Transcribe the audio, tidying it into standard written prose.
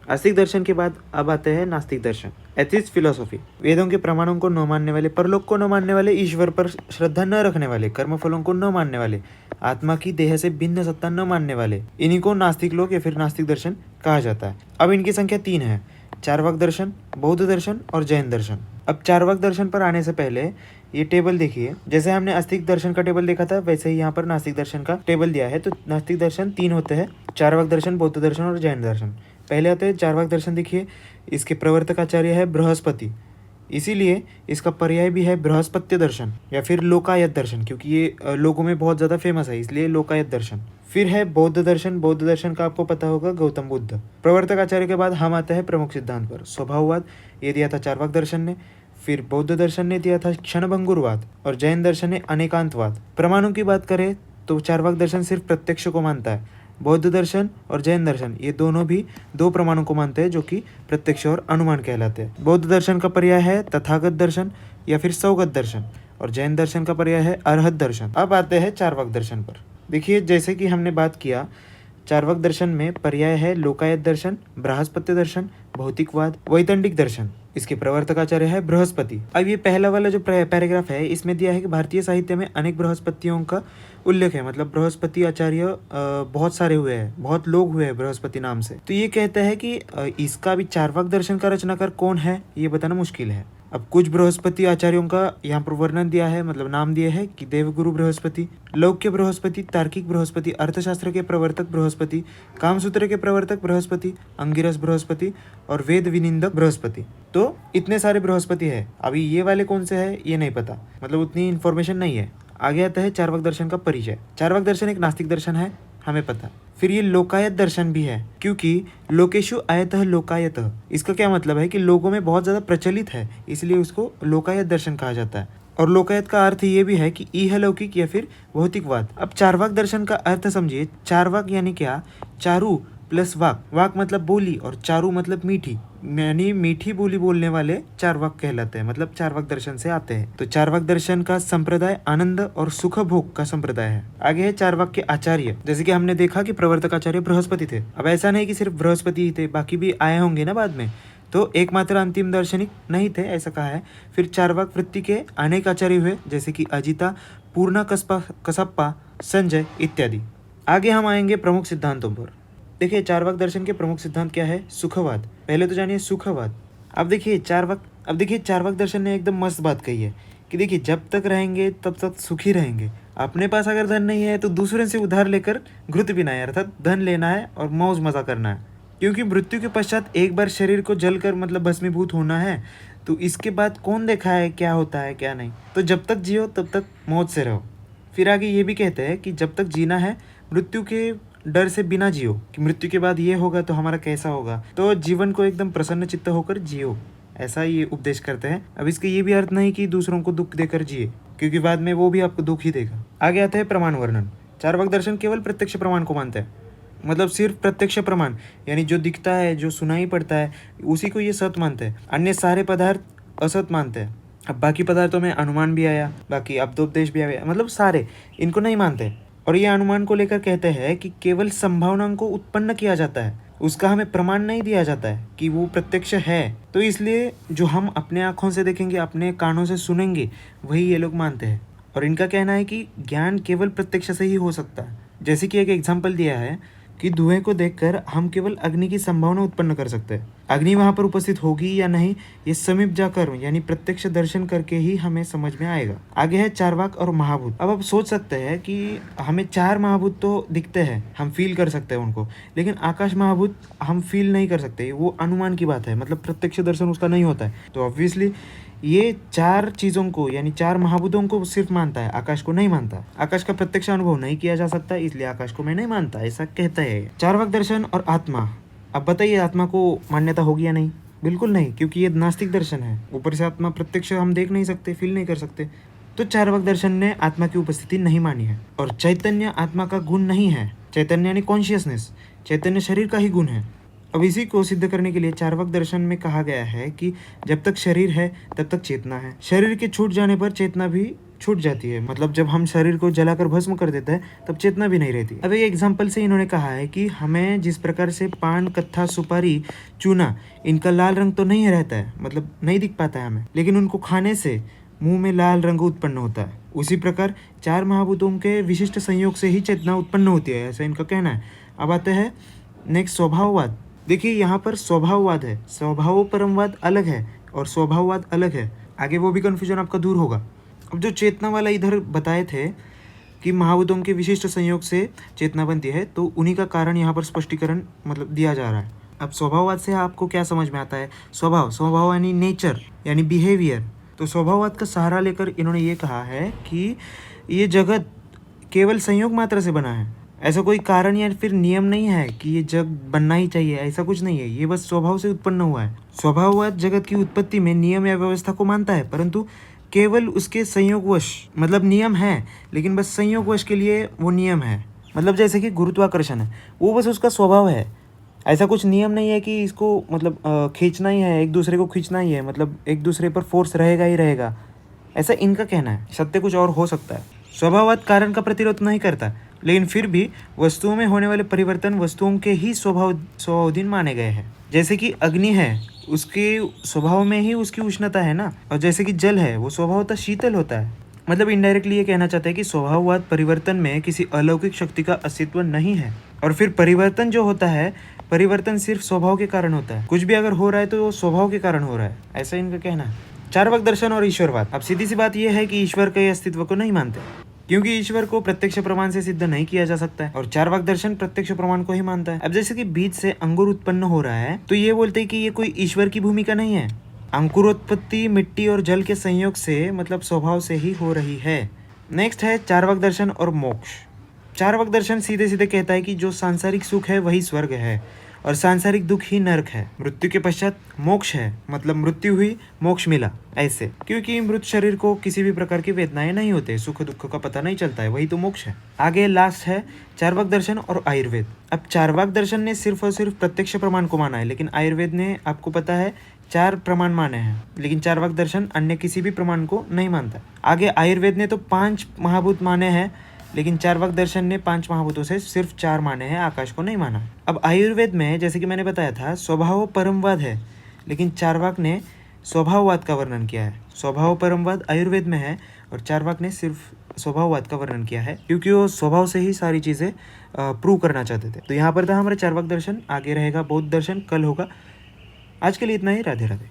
आस्तिक दर्शन के बाद अब आते हैं नास्तिक दर्शन, एथिस्ट फिलोसॉफी। वेदों के प्रमाणों को न मानने वाले, परलोक को न मानने वाले, ईश्वर पर श्रद्धा न रखने वाले, कर्मफलों को न मानने वाले, आत्मा की देह से भिन्न सत्ता न मानने वाले, इन्हीं को नास्तिक लोग या फिर नास्तिक दर्शन कहा जाता है। अब इनकी संख्या 3 है, चार्वाक दर्शन, बौद्ध दर्शन और जैन दर्शन। अब चार्वाक दर्शन पर आने से पहले ये टेबल देखिए, जैसे हमने आस्तिक दर्शन का टेबल देखा था वैसे ही यहाँ पर नास्तिक दर्शन का टेबल दिया है। तो नास्तिक दर्शन 3 होते हैं, चार्वाक दर्शन, बौद्ध दर्शन और जैन दर्शन। पहले आते हैं चार्वाक दर्शन। देखिए, इसके प्रवर्तक आचार्य है बृहस्पति, इसीलिए इसका पर्याय भी है बृहस्पत्य दर्शन या फिर लोकायत दर्शन, क्योंकि ये लोगों में बहुत ज़्यादा फेमस है, इसलिए लोकायत दर्शन। फिर है बौद्ध दर्शन। बौद्ध दर्शन का आपको पता होगा, गौतम बुद्ध। प्रवर्तक आचार्य के बाद हम आते हैं प्रमुख सिद्धांत पर। स्वभाववाद ये दिया था चार्वाक दर्शन ने, फिर बौद्ध दर्शन ने दिया था क्षणभंगुरवाद और जैन दर्शन ने अनेकांतवाद। प्रमाणों की बात करें तो चार्वाक दर्शन सिर्फ प्रत्यक्ष को मानता है, बौद्ध दर्शन और जैन दर्शन ये दोनों भी 2 प्रमाणों को मानते हैं जो कि प्रत्यक्ष और अनुमान कहलाते हैं। बौद्ध दर्शन का पर्याय है तथागत दर्शन या फिर सौगत दर्शन और जैन दर्शन का पर्याय है अरहत दर्शन। अब आते हैं चार्वाक दर्शन पर। देखिए, जैसे कि हमने बात किया, चार्वाक दर्शन में पर्याय है लोकायत दर्शन, बृहस्पत्य दर्शन, भौतिकवाद, वैतंडिक दर्शन। इसके प्रवर्तक आचार्य है बृहस्पति। अब ये पहला वाला जो पैराग्राफ है इसमें दिया है कि भारतीय साहित्य में अनेक बृहस्पतियों का उल्लेख है, मतलब बृहस्पति आचार्य बहुत सारे हुए हैं, बहुत लोग हुए हैं बृहस्पति नाम से। तो ये कहते हैं कि इसका भी चार्वाक दर्शन का रचनाकार कौन है ये बताना मुश्किल है। अब कुछ बृहस्पति आचार्यों का यहाँ पर वर्णन दिया है, मतलब नाम दिए है कि देवगुरु बृहस्पति, लौक्य बृहस्पति, तार्किक बृहस्पति, अर्थशास्त्र के प्रवर्तक बृहस्पति, कामसूत्र के प्रवर्तक बृहस्पति, अंगिरस बृहस्पति और वेद विनिंदक बृहस्पति। तो इतने सारे बृहस्पति है। अभी ये वाले कौन से है ये नहीं पता, मतलब उतनी इन्फॉर्मेशन नहीं है। आगे आता है चार्वाक दर्शन का परिचय। चार्वाक दर्शन एक नास्तिक दर्शन है, हमें पता। फिर ये लोकायत दर्शन भी है, क्योंकि लोकेशु आयतः लोकायतः, इसका क्या मतलब है कि लोगों में बहुत ज़्यादा प्रचलित है, इसलिए उसको लोकायत दर्शन कहा जाता है। और लोकायत का अर्थ ये भी है कि इहलौकिक या फिर भौतिकवाद। अब चार्वाक दर्शन का अर्थ समझिए। चार्वाक यानी क्या? चारु प्लस वाक, वाक मतलब बोली और चारु मतलब मीठी, यानी मीठी बोली बोलने वाले चार्वाक कहलाते हैं, मतलब चार्वाक दर्शन से आते हैं। तो चार्वाक दर्शन का संप्रदाय आनंद और सुख भोग का संप्रदाय है। आगे है चार्वाक के आचार्य। जैसे कि हमने देखा कि प्रवर्तक आचार्य बृहस्पति थे। अब ऐसा नहीं कि सिर्फ बृहस्पति ही थे, बाकी भी आए होंगे ना बाद में, तो एकमात्र अंतिम दार्शनिक नहीं थे ऐसा कहा है। फिर चार्वाक वृत्ति के अनेक आचार्य हुए, जैसे कि अजिता, पूर्णा कसप्पा, संजय इत्यादि। आगे हम आएंगे प्रमुख सिद्धांतों पर। देखिए, चार्वाक दर्शन के प्रमुख सिद्धांत क्या है? सुखवाद। पहले तो जानिए सुखवाद। अब देखिए चार्वाक दर्शन ने एकदम मस्त बात कही है कि देखिए, जब तक रहेंगे तब तक सुखी रहेंगे। अपने पास अगर धन नहीं है तो दूसरे से उधार लेकर घृत पीना है, अर्थात धन लेना है और मौज मजा करना है, क्योंकि मृत्यु के पश्चात एक बार शरीर को जलकर मतलब भस्मीभूत होना है। तो इसके बाद कौन देखा है क्या होता है क्या नहीं। तो जब तक जियो तब तक मौज से रहो। फिर आगे ये भी कहते हैं कि जब तक जीना है मृत्यु के डर से बिना जियो, कि मृत्यु के बाद ये होगा तो हमारा कैसा होगा। तो जीवन को एकदम प्रसन्न चित्त होकर जियो, ऐसा ये उपदेश करते हैं। अब इसके ये भी अर्थ नहीं कि दूसरों को दुख देकर जिए, क्योंकि बाद में वो भी आपको दुख ही देगा। आगे आता है प्रमाण वर्णन। चार्वाक दर्शन केवल प्रत्यक्ष प्रमाण को मानता है, मतलब सिर्फ प्रत्यक्ष प्रमाण, यानी जो दिखता है, जो सुनाई पड़ता है, उसी को ये सत्य मानते हैं। अन्य सारे पदार्थ असत मानते हैं। अब बाकी पदार्थों में अनुमान भी आया, बाकी अब्दोपदेश भी आया, मतलब सारे इनको नहीं मानते। और ये अनुमान को लेकर कहते हैं कि केवल संभावनाओं को उत्पन्न किया जाता है, उसका हमें प्रमाण नहीं दिया जाता है कि वो प्रत्यक्ष है। तो इसलिए जो हम अपने आँखों से देखेंगे, अपने कानों से सुनेंगे, वही ये लोग मानते हैं। और इनका कहना है कि ज्ञान केवल प्रत्यक्ष से ही हो सकता है। जैसे कि एक एग्जाम्पल दिया है कि धुएं को देखकर हम केवल अग्नि की संभावना उत्पन्न कर सकते हैं। अग्नि वहाँ पर उपस्थित होगी या नहीं ये समीप जाकर यानी प्रत्यक्ष दर्शन करके ही हमें समझ में आएगा। आगे है चार्वाक और महाभूत। अब आप सोच सकते हैं कि हमें 4 महाभूत तो दिखते हैं, हम फील कर सकते हैं उनको, लेकिन आकाश महाभूत हम फील नहीं कर सकते, वो अनुमान की बात है, मतलब प्रत्यक्ष दर्शन उसका नहीं होता है। तो ऑब्वियसली ये 4 चीज़ों को यानी 4 महाभूतों को सिर्फ मानता है, आकाश को नहीं मानता। आकाश का प्रत्यक्ष अनुभव नहीं किया जा सकता, इसलिए आकाश को मैं नहीं मानता, ऐसा कहता है। चार्वाक दर्शन और आत्मा। अब बताइए आत्मा को मान्यता होगी या नहीं? बिल्कुल नहीं, क्योंकि ये नास्तिक दर्शन है। ऊपर से आत्मा प्रत्यक्ष हम देख नहीं सकते, फील नहीं कर सकते। तो चार्वाक दर्शन ने आत्मा की उपस्थिति नहीं मानी है। और चैतन्य आत्मा का गुण नहीं है। चैतन्य यानी कॉन्शियसनेस, चैतन्य शरीर का ही गुण है। अब इसी को सिद्ध करने के लिए चार्वाक दर्शन में कहा गया है कि जब तक शरीर है तब तक चेतना है, शरीर के छूट जाने पर चेतना भी छूट जाती है। मतलब जब हम शरीर को जलाकर भस्म कर देते हैं तब चेतना भी नहीं रहती। अब एक एग्जाम्पल से इन्होंने कहा है कि हमें जिस प्रकार से पान, कत्था, सुपारी, चूना, इनका लाल रंग तो नहीं रहता है, मतलब नहीं दिख पाता है हमें, लेकिन उनको खाने से मुंह में लाल रंग उत्पन्न होता है। उसी प्रकार चार महाभूतों के विशिष्ट संयोग से ही चेतना उत्पन्न होती है, ऐसा इनका कहना है। अब आते हैं नेक्स्ट स्वभाववाद। देखिए यहाँ पर स्वभाववाद है, स्वभाव परमवाद अलग है और स्वभाववाद अलग है। आगे वो भी कन्फ्यूजन आपका दूर होगा। अब जो चेतना वाला इधर बताए थे कि महाभूतों के विशिष्ट संयोग से चेतना बनती है, तो उन्हीं का कारण यहाँ पर स्पष्टीकरण मतलब दिया जा रहा है। अब स्वभाववाद से आपको क्या समझ में आता है? स्वभाव यानी नेचर यानी बिहेवियर। तो स्वभाववाद का सहारा लेकर इन्होंने ये कहा है कि ये जगत केवल संयोग मात्र से बना है, ऐसा कोई कारण या फिर नियम नहीं है कि ये जग बनना ही चाहिए, ऐसा कुछ नहीं है, ये बस स्वभाव से उत्पन्न हुआ है। स्वभाववाद जगत की उत्पत्ति में नियम या व्यवस्था को मानता है, परंतु केवल उसके संयोगवश, मतलब नियम है लेकिन बस संयोगवश के लिए वो नियम है। मतलब जैसे कि गुरुत्वाकर्षण है, वो बस उसका स्वभाव है, ऐसा कुछ नियम नहीं है कि इसको मतलब खींचना ही है, एक दूसरे को खींचना ही है, मतलब एक दूसरे पर फोर्स रहेगा ही रहेगा, ऐसा इनका कहना है। सत्य कुछ और हो सकता है। स्वभाववाद कारण का प्रतिरोध नहीं करता, लेकिन फिर भी वस्तुओं में होने वाले परिवर्तन वस्तुओं के ही स्वभावधीन माने गए हैं। जैसे कि अग्नि है, उसके स्वभाव में ही उसकी उष्णता है ना, और जैसे कि जल है वो स्वभावतः शीतल होता है। मतलब इनडायरेक्टली ये कहना चाहते हैं कि स्वभाववाद परिवर्तन में किसी अलौकिक शक्ति का अस्तित्व नहीं है, और फिर परिवर्तन जो होता है, परिवर्तन सिर्फ स्वभाव के कारण होता है। कुछ भी अगर हो रहा है तो वो स्वभाव के कारण हो रहा है, ऐसा इनका कहना है। चार्वाक दर्शन और ईश्वरवाद। अब सीधी सी बात यह है कि ईश्वर के अस्तित्व को नहीं मानते, क्योंकि ईश्वर को प्रत्यक्ष प्रमाण से सिद्ध नहीं किया जा सकता है, और चार्वाक दर्शन प्रत्यक्ष प्रमाण को ही मानता है। अब जैसे कि बीज से अंकुर उत्पन्न हो रहा है, तो ये बोलते हैं कि ये कोई ईश्वर की भूमिका नहीं है, अंकुरोत्पत्ति मिट्टी और जल के संयोग से, मतलब स्वभाव से ही हो रही है। नेक्स्ट है चार्वाक दर्शन और मोक्ष। चार्वाक दर्शन सीधे सीधे कहता है कि जो सांसारिक सुख है वही स्वर्ग है, और सांसारिक दुख ही नरक है। मृत्यु के पश्चात मोक्ष है, मतलब मृत्यु हुई मोक्ष मिला, ऐसे, क्योंकि मृत शरीर को किसी भी प्रकार की वेदनाएं नहीं होते, सुख दुख का पता नहीं चलता है, वही तो मोक्ष है। आगे लास्ट है चार्वाक दर्शन और आयुर्वेद। अब चार्वाक दर्शन ने सिर्फ और सिर्फ प्रत्यक्ष प्रमाण को माना है, लेकिन आयुर्वेद ने आपको पता है 4 प्रमाण माने हैं, लेकिन चार्वाक दर्शन अन्य किसी भी प्रमाण को नहीं मानता। आगे आयुर्वेद ने तो 5 महाभूत माने हैं, लेकिन चार्वाक दर्शन ने 5 महाभूतों से सिर्फ 4 माने हैं, आकाश को नहीं माना। अब आयुर्वेद में जैसे कि मैंने बताया था स्वभाव परमवाद है, लेकिन चार्वाक ने स्वभाववाद का वर्णन किया है। स्वभाव परमवाद आयुर्वेद में है और चार्वाक ने सिर्फ स्वभाववाद का वर्णन किया है, क्योंकि वो स्वभाव से ही सारी चीज़ें प्रूव करना चाहते थे। तो यहाँ पर था हमारा चार्वाक दर्शन, आगे रहेगा बौद्ध दर्शन, कल होगा। आज के लिए इतना ही। राधे राधे।